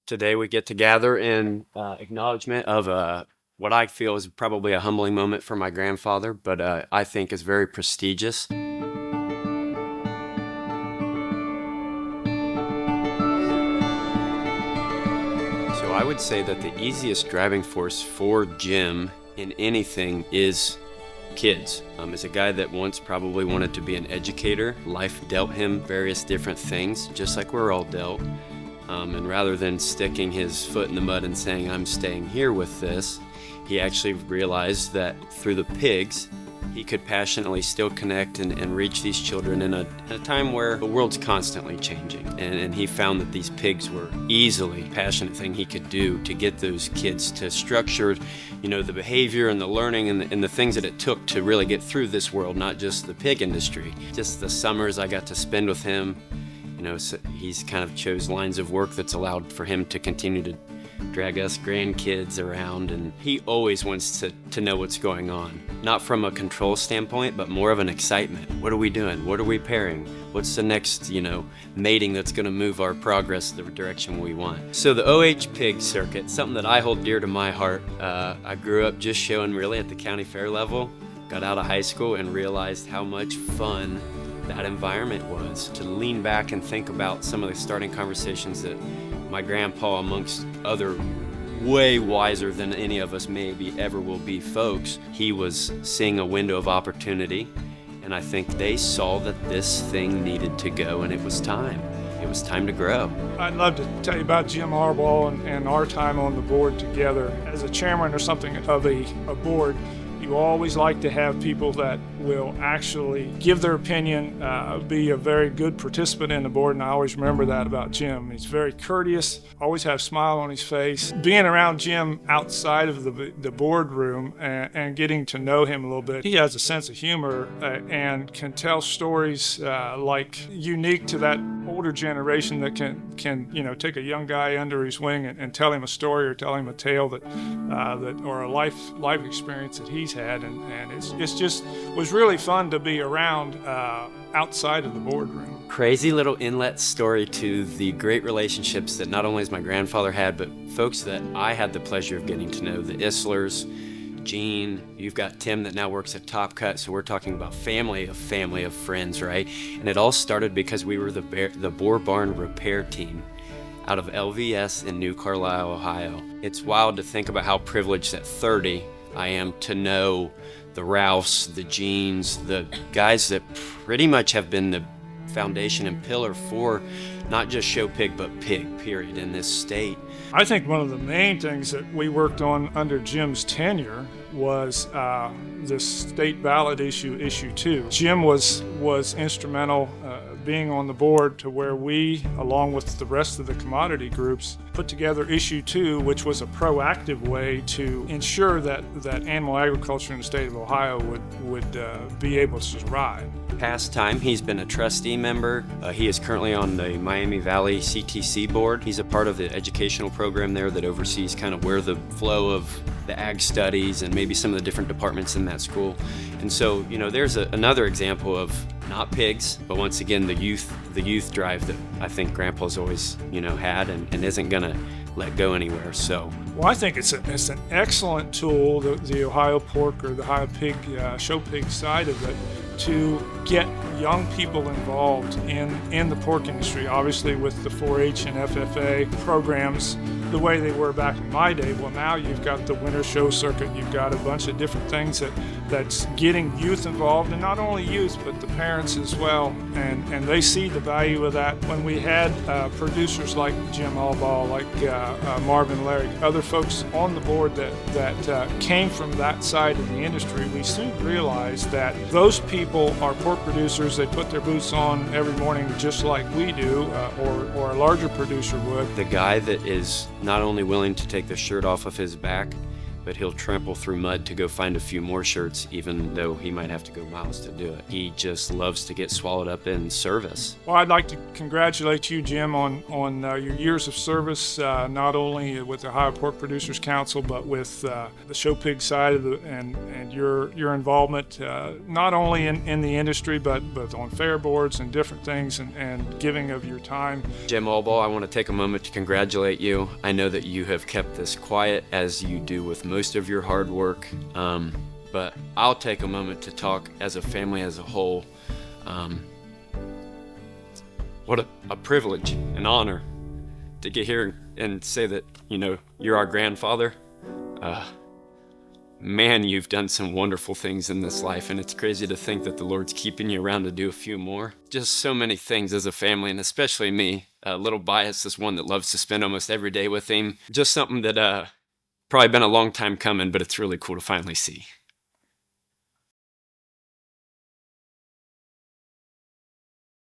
Today we get to gather in acknowledgement of what I feel is probably a humbling moment for my grandfather, but I think is very prestigious. So I would say that the easiest driving force for Jim in anything is kids. As a guy that once probably wanted to be an educator, life dealt him various different things, just like we're all dealt. And rather than sticking his foot in the mud and saying, I'm staying here with this, he actually realized that through the pigs, he could passionately still connect and reach these children in a time where the world's constantly changing. And he found that these pigs were easily a passionate thing he could do to get those kids to structure, the behavior and the learning and the things that it took to really get through this world, not just the pig industry. Just the summers I got to spend with him, so he's kind of chose lines of work that's allowed for him to continue to drag us grandkids around, and he always wants to know what's going on. Not from a control standpoint, but more of an excitement. What are we doing? What are we pairing? What's the next, mating that's gonna move our progress the direction we want? So the OH pig circuit, something that I hold dear to my heart. I grew up just showing really at the county fair level, got out of high school and realized how much fun that environment was. To lean back and think about some of the starting conversations that my grandpa, amongst other way wiser than any of us maybe ever will be folks, he was seeing a window of opportunity, and I think they saw that this thing needed to go, and it was time. It was time to grow. I'd love to tell you about Jim Albaugh and our time on the board together. As a chairman or something of a board, you always like to have people that will actually give their opinion, be a very good participant in the board, and I always remember that about Jim. He's very courteous, always have a smile on his face. Being around Jim outside of the boardroom and getting to know him a little bit, he has a sense of humor and can tell stories like unique to that older generation that can take a young guy under his wing and tell him a story or tell him a tale that or a life experience that he's had, and it's just was really fun to be around outside of the boardroom. Crazy little inlet story to the great relationships that not only has my grandfather had, but folks that I had the pleasure of getting to know, the Islers, Gene, you've got Tim that now works at Top Cut, so we're talking about family of friends, right? And it all started because we were the Boar Barn repair team out of LVS in New Carlisle, Ohio. It's wild to think about how privileged at 30 I am to know the Ralphs, the Genes, the guys that pretty much have been the foundation and pillar for not just show pig, but pig, period, in this state. I think one of the main things that we worked on under Jim's tenure was this state ballot issue 2. Jim was instrumental being on the board to where we, along with the rest of the commodity groups, put together issue 2, which was a proactive way to ensure that animal agriculture in the state of Ohio would be able to survive. Past time, he's been a trustee member. He is currently on the Miami Valley CTC board. He's a part of the educational program there that oversees kind of where the flow of the ag studies and maybe some of the different departments in that school. And so, there's another example of not pigs, but once again, the youth drive that I think Grandpa's always, had and isn't gonna let go anywhere. So, well, I think it's an excellent tool, the Ohio pork or the Ohio pig show pig side of it, to get young people involved in the pork industry. Obviously, with the 4-H and FFA programs the way they were back in my day. Well, now you've got the winter show circuit. You've got a bunch of different things that's getting youth involved, and not only youth, but the parents as well. And they see the value of that. When we had producers like Jim Albaugh, like Marvin Larry, other folks on the board that came from that side of the industry, we soon realized that those people are pork producers. They put their boots on every morning just like we do, or a larger producer would. The guy that is not only willing to take the shirt off of his back, but he'll trample through mud to go find a few more shirts, even though he might have to go miles to do it. He just loves to get swallowed up in service. Well, I'd like to congratulate you, Jim, on your years of service, not only with the Ohio Pork Producers Council, but with the show pig side of and your involvement, not only in the industry, but on fair boards and different things, and giving of your time. Jim Albaugh, I want to take a moment to congratulate you. I know that you have kept this quiet, as you do with most of your hard work, but I'll take a moment to talk as a family as a whole. What a privilege, an honor to get here and say that, you're our grandfather. Man, you've done some wonderful things in this life, and it's crazy to think that the Lord's keeping you around to do a few more. Just so many things as a family, and especially me, a little biased as one that loves to spend almost every day with him. Just something that probably been a long time coming, but it's really cool to finally see.